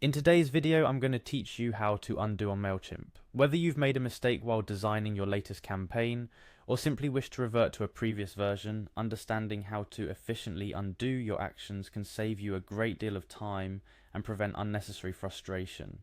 In today's video, I'm going to teach you how to undo on Mailchimp. Whether you've made a mistake while designing your latest campaign, or simply wish to revert to a previous version, understanding how to efficiently undo your actions can save you a great deal of time and prevent unnecessary frustration.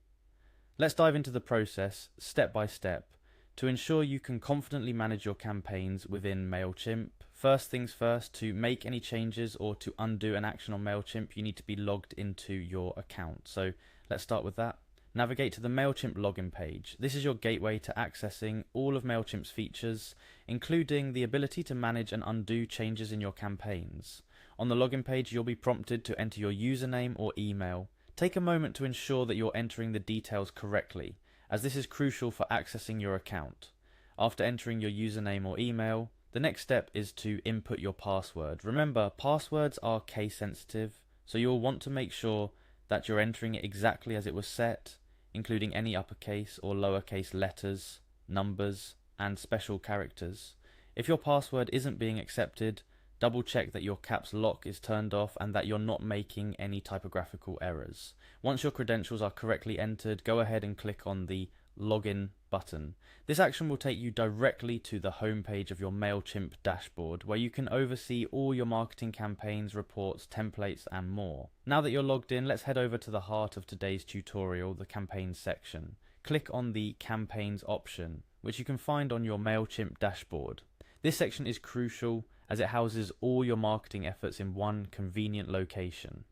Let's dive into the process, step by step, to ensure you can confidently manage your campaigns within Mailchimp. First things first, to make any changes or to undo an action on Mailchimp, you need to be logged into your account. So let's start with that. Navigate to the Mailchimp login page. This is your gateway to accessing all of Mailchimp's features, including the ability to manage and undo changes in your campaigns. On the login page, you'll be prompted to enter your username or email. Take a moment to ensure that you're entering the details correctly, as this is crucial for accessing your account. After entering your username or email, the next step is to input your password. Remember, passwords are case sensitive, so you'll want to make sure that you're entering it exactly as it was set, including any uppercase or lowercase letters, numbers, and special characters. If your password isn't being accepted, double check that your caps lock is turned off and that you're not making any typographical errors. Once your credentials are correctly entered, go ahead and click on the Login button. This action will take you directly to the home page of your Mailchimp dashboard, where you can oversee all your marketing campaigns, reports, templates, and more. Now that you're logged in, let's head over to the heart of today's tutorial, the campaigns section. Click on the campaigns option, which you can find on your Mailchimp dashboard. This section is crucial as it houses all your marketing efforts in one convenient location.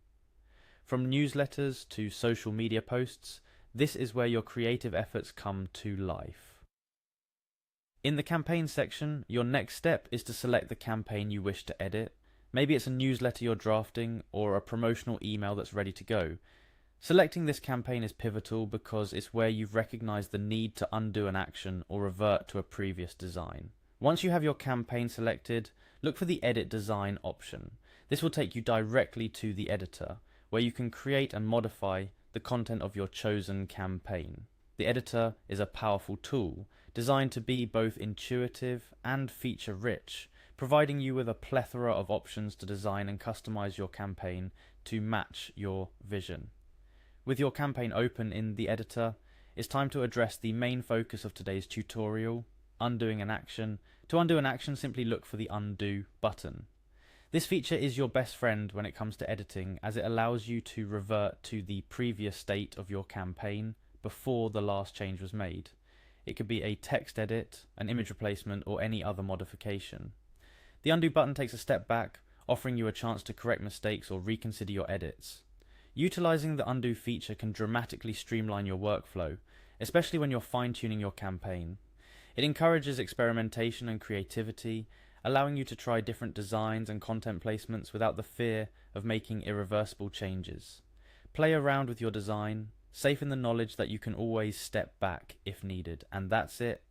From newsletters to social media posts, this is where your creative efforts come to life. In the campaign section, your next step is to select the campaign you wish to edit. Maybe it's a newsletter you're drafting or a promotional email that's ready to go. Selecting this campaign is pivotal because it's where you've recognized the need to undo an action or revert to a previous design. Once you have your campaign selected, look for the Edit Design option. This will take you directly to the editor, where you can create and modify the content of your chosen campaign. The editor is a powerful tool designed to be both intuitive and feature-rich, providing you with a plethora of options to design and customize your campaign to match your vision. With your campaign open in the editor, it's time to address the main focus of today's tutorial, undoing an action. To undo an action, simply look for the Undo button. This feature is your best friend when it comes to editing, as it allows you to revert to the previous state of your campaign before the last change was made. It could be a text edit, an image replacement, or any other modification. The Undo button takes a step back, offering you a chance to correct mistakes or reconsider your edits. Utilizing the Undo feature can dramatically streamline your workflow, especially when you're fine-tuning your campaign. It encourages experimentation and creativity, allowing you to try different designs and content placements without the fear of making irreversible changes. Play around with your design, safe in the knowledge that you can always step back if needed, and that's it.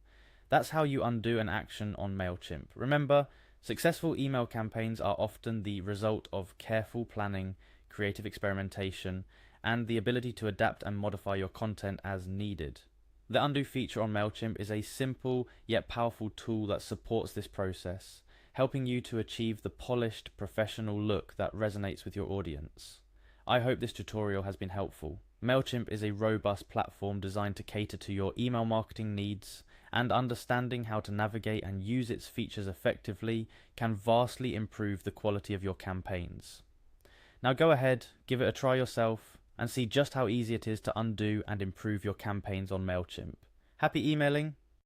That's how you undo an action on Mailchimp. Remember, successful email campaigns are often the result of careful planning, creative experimentation, and the ability to adapt and modify your content as needed. The Undo feature on Mailchimp is a simple yet powerful tool that supports this process, helping you to achieve the polished, professional look that resonates with your audience. I hope this tutorial has been helpful. Mailchimp is a robust platform designed to cater to your email marketing needs, and understanding how to navigate and use its features effectively can vastly improve the quality of your campaigns. Now go ahead, give it a try yourself, and see just how easy it is to undo and improve your campaigns on Mailchimp. Happy emailing!